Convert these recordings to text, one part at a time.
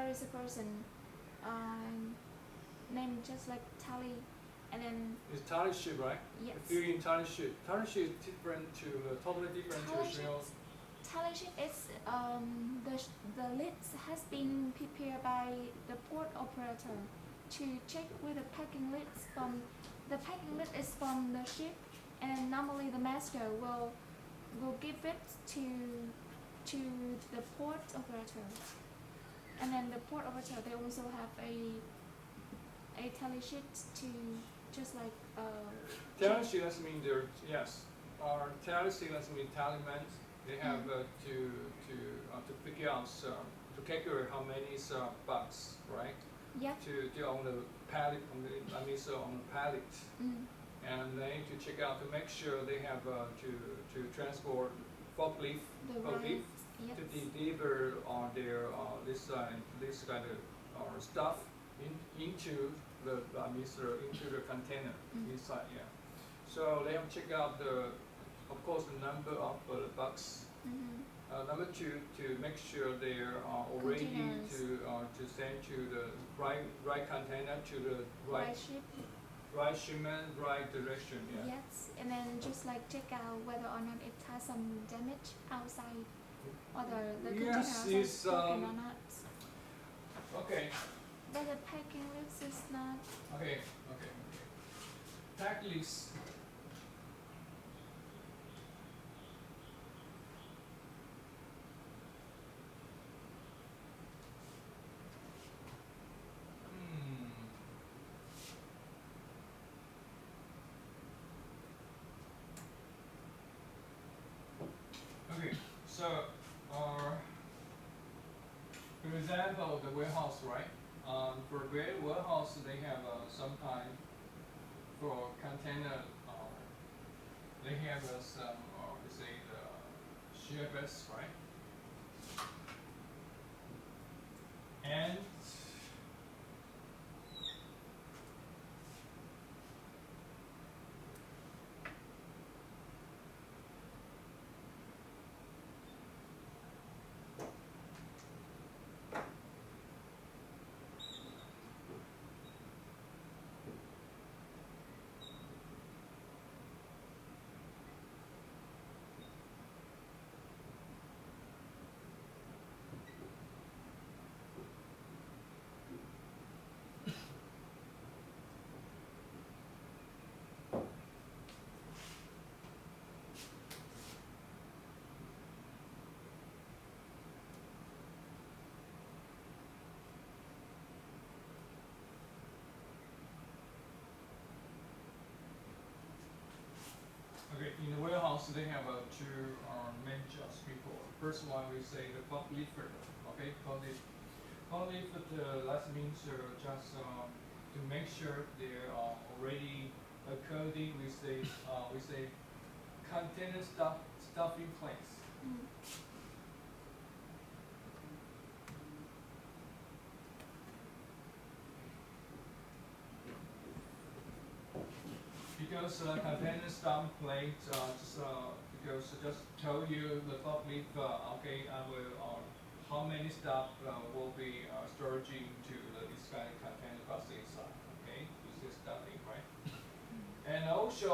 there is a person named just like Tally, and then It's tally sheet, right? yes. If you're in tally sheet is different to totally different to real. Tally sheet is the list has been prepared by the port operator to check with the packing list from the packing list is from the ship, and normally the master will give it to the port operator, and then the port operator they also have a tally sheet to just like Tally sheet doesn't mean they're yes. Our tally sheet doesn't mean tally man. They have to figure out to calculate how many bucks, right? yeah. To on the pallet on the on the pallet. And they need to check out to make sure they have to transport forklift Yes. to deliver on their this kind of stuff into the into the container inside. Yeah. So they have to check out of course the number of bucks. Number two, to make sure they are already to send to the right container to the right ship. Right shipment, right direction, yeah. Yes, and then just like check out whether or not it has some damage outside, or the container is broken or not. Okay. But the packing list is not. Okay. Pack list. Okay, so for example, the warehouse, right? For warehouse, they have some time for container. They have some, say the CFS, right? And okay, in the warehouse they have two main jobs before. First one we say the forklift. Okay, forklift that means just to make sure they are already according with the container stuff in place. Because container stuff in place, just tell you the forklift. Okay, I will. How many stuff will be stored into this kind of container box inside? Okay, this is stuffing, right? And also,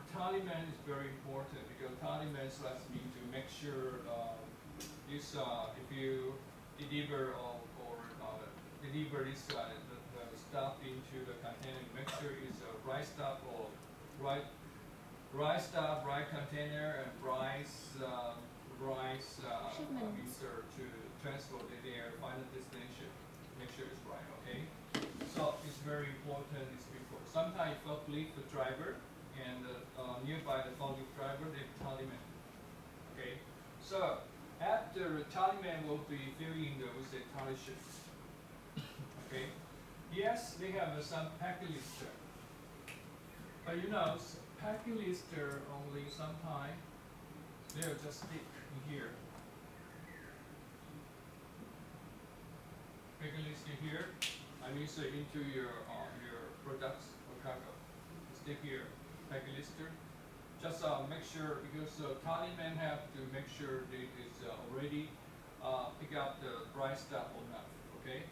tallyman is very important because tallyman lets me to make sure this if you deliver or deliver this the stuff into the container, make sure it's the right stuff or right stuff, right container, and right to transport it their final destination. Make sure it's right, okay? So it's very important. It's before. Sometimes forklift the driver and nearby the forklift driver, they tallyman. Okay. So after the tallyman will be filling with the tally sheet. Okay. Yes, they have some packing lister, but packing lister only sometimes they'll just stick in here. Packing lister here. I mean, so into your products or cargo. Stick here, packing lister. Just make sure because tallyman have to make sure they is already pick up the right stuff or not. okay,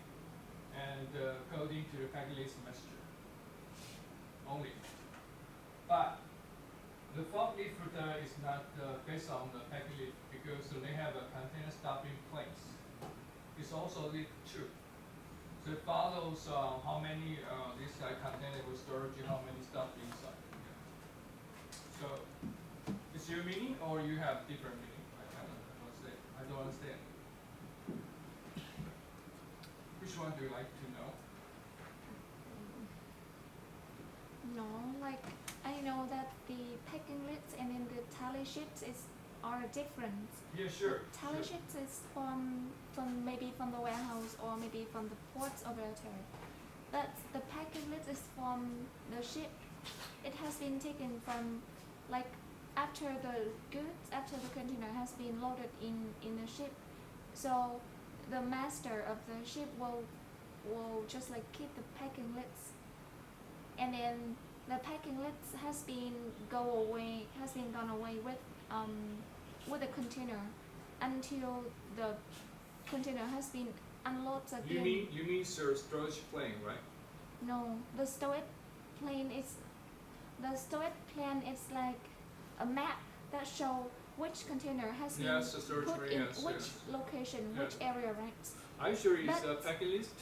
and according to the packing list messenger only. But the forklift router is not based on the packing list because they have a container stopping place. It's also lift two. So it follows how many this container will storage, how many stuff inside. Yeah. So is your meaning or you have different meaning? I don't understand. Which one do you like to know? No, like I know that the packing lids and then the tally sheets are different. Yeah, sure. Tally Sure. sheets is from maybe from the warehouse or maybe from the port operator. But the packing lid is from the ship. It has been taken from like after the container has been loaded in the ship. So the master of the ship will just like keep the packing lids, and then the packing lids has been gone away with the container until the container has been unloaded again. You mean storage plane, right? No, the storage plan is like a map that show which container has been Yes, the storage put plane, in yes, which yes. location, Yeah. which area, right? Are you sure it's a But- packing list?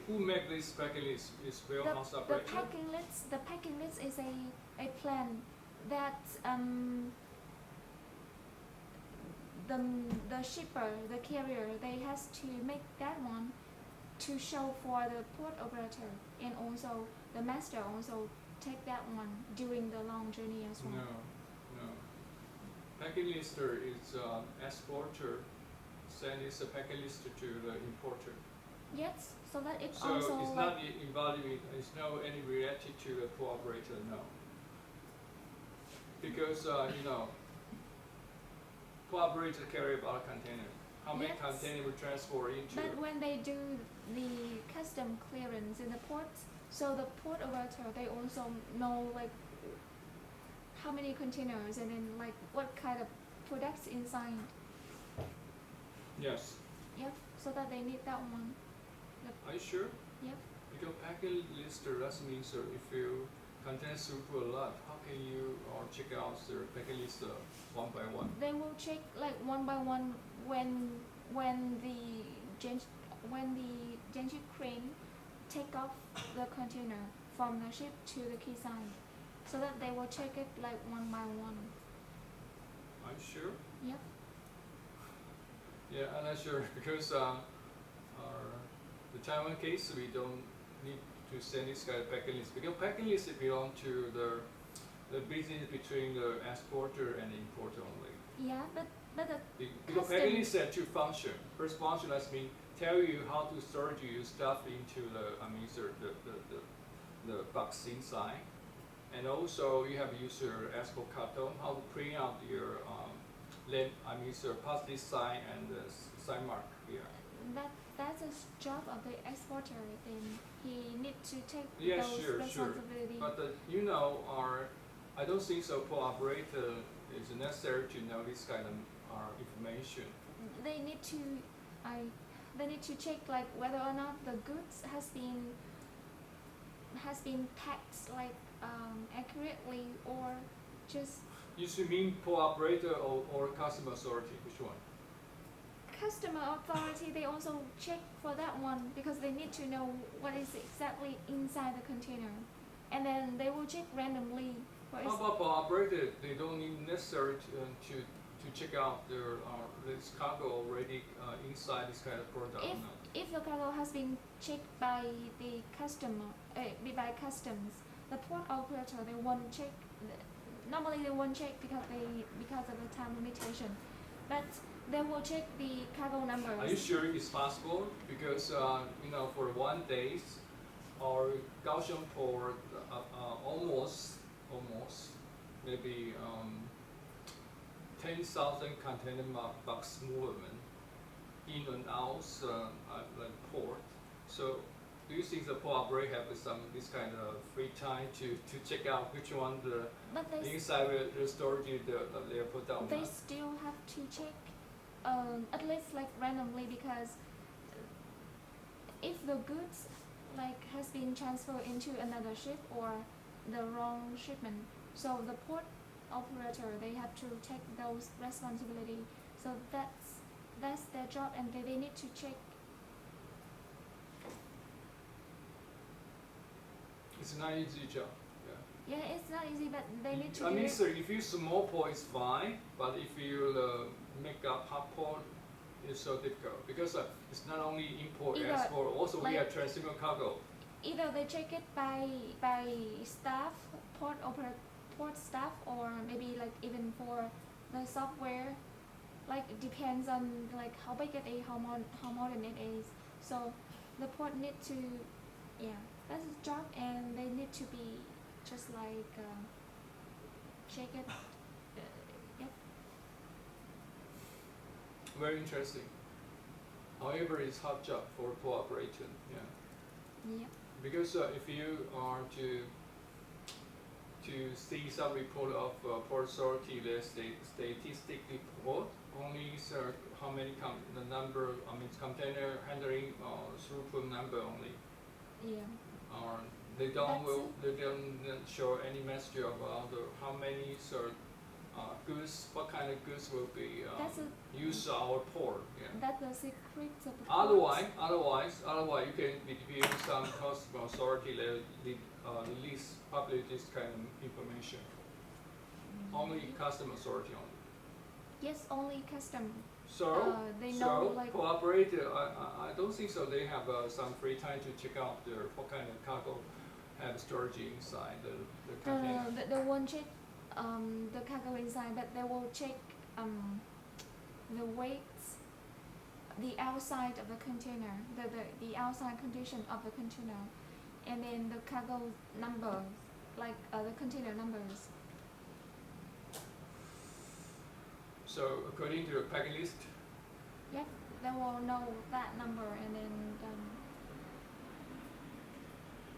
Who make this packing list? Is warehouse The operator? packing list is a plan that the shipper, the carrier, they has to make that one to show for the port operator, and also the master also take that one during the long journey as well. No. Packing lister is exporter send this packing lister to the importer. Yes, so that it So also it's like not involved in, it's no any related to the port operator, no. Because port operator carry about a container. How many Yes. container will transfer into? but when they do the custom clearance in the port, so the port operator they also know like how many containers and then like what kind of products inside. Yes. Yep, so that they need that one. Are you sure? Yep. Because packing lister doesn't mean so if you contain super a lot, how can you check out the packing list one by one? They will check like one by one when the gantry crane take off the container from the ship to the quayside, so that they will check it like one by one. Are you sure? Yep. Yeah, I'm not sure because the Taiwan case we don't need to send this kind of packing list because packing list belong to the business between the exporter and the importer only. Yeah, but the Because Custom- packing list has two functions. First function lets me tell you how to store your stuff into the box inside, and also you have to use your export carton how to print out your positive sign and the sign mark here. that's a job of the exporter. Then he need to take Yeah, those sure. responsibility. But I don't think so. Port operator is necessary to know this kind of information. They need to check like whether or not the goods has been packed like accurately or just You should mean port operator or customer authority. Which one? customer authority. They also check for that one because they need to know what is exactly inside the container, and then they will check randomly. How about port operator? They don't need necessary to check out their this cargo already inside this kind of product. If No. if the cargo has been checked by the by customs, the port operator they won't check. Normally they won't check because of the time limitation, but they will check the cargo numbers. Are you sure it's possible? Because for 1 day, our Kaohsiung port almost maybe 10,000 container box movement in and out the port. So do you think the port operator have this kind of free time to check out which one But they inside the storage they put down? they still have to check at least like randomly because if the goods like has been transferred into another ship or the wrong shipment, so the port operator they have to take those responsibility. So that's their job, and they need to check. It's not easy job. Yeah, it's not easy, but they need to I do mean, it. sir, if you small port, it's fine, but if you make up hard port, it's so difficult because it's not only import, Either, export, also we like- have transshipment cargo. Either they check it by staff, port staff, or maybe like even for the software, like it depends on like how big it is, how modern it is. So the port need to, yeah, that's his job, and they need to be just like check it. Yep. Very interesting. However, it's hard job for port operation. Yeah. Yep. Because if you are to see some report of port authority, the statistic report only how many the number, I mean container handling throughput number only. Yeah. They don't That's they don't show any message about how many goods, what kind of goods will be That's use our port. Yeah. That's the secret of the Otherwise, you can review some customer authority release publish this kind of information. Only customer authority only. Yes, only custom. So, they know like cooperator, I don't think so. They have some free time to check out what kind of cargo have storage inside the container. they won't check the cargo inside, but they will check the weights, the outside of the container, the outside condition of the container, and then the cargo numbers, like the container numbers. So according to the packing list, Yep, they will know that number, and then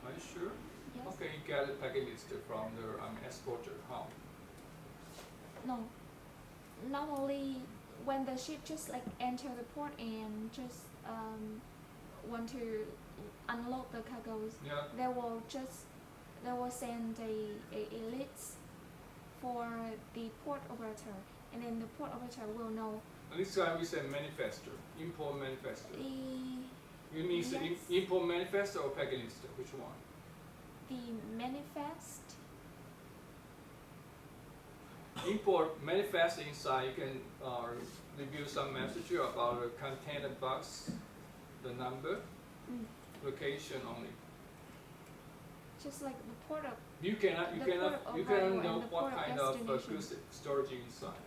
are you sure? yes. Okay, you get a packing list from the exporter. How? No, normally when the ship just like enter the port and just want to unload the cargoes, Yeah. they will send a list for the port operator, and then the port operator will know And this time we say manifesto, import manifesto. the You mean yes. import manifesto or packing list? Which one? manifest. Import manifest inside, you can review some message about the container box, the number, location only. Just like the port of You cannot The port of know arrival and the what port of kind of destination. goods storage inside.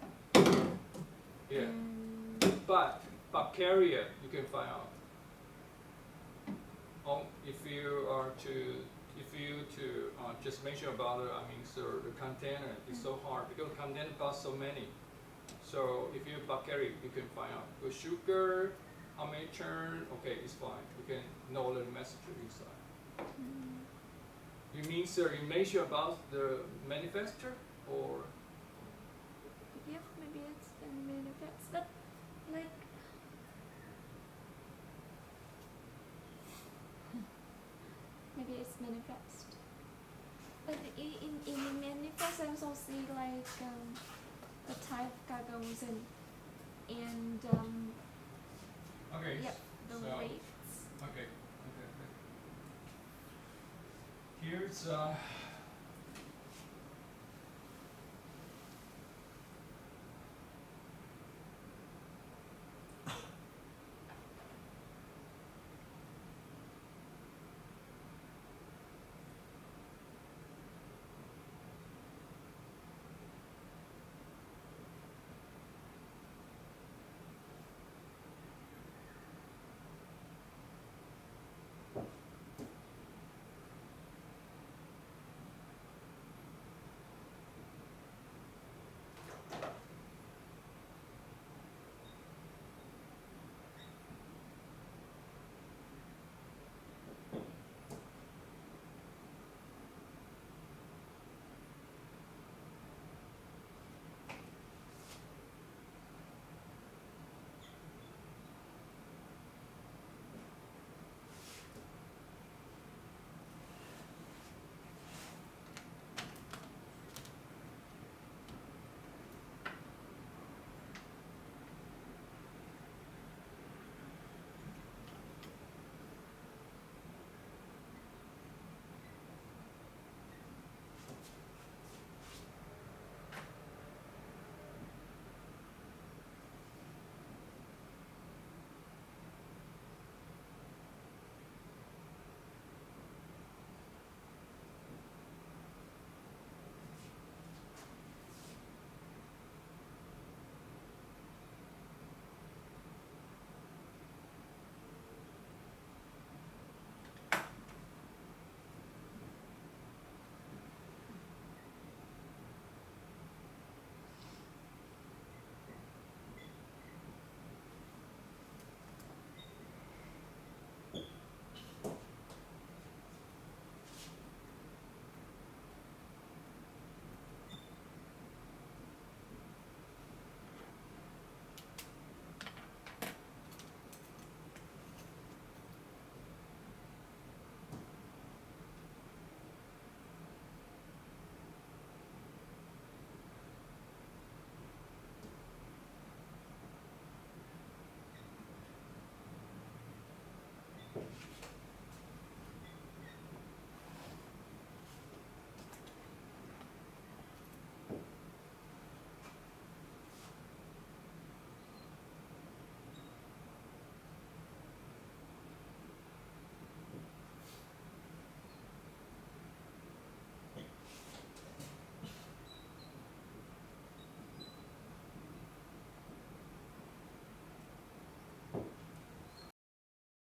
Yeah, but carrier you can find out. If you just mention about it, I mean, so the container is so hard because container costs so many. So if you buy carrier, you can find out the sugar, how many turn. Okay, it's fine. You can know the message inside. You mean, sir, you mention about the manufacturer or? Yep, maybe it's the manifest, but like maybe it's manifest. But in manifest, I also see like the type of cargoes and Okay. yep, the so- weights. Okay. Here's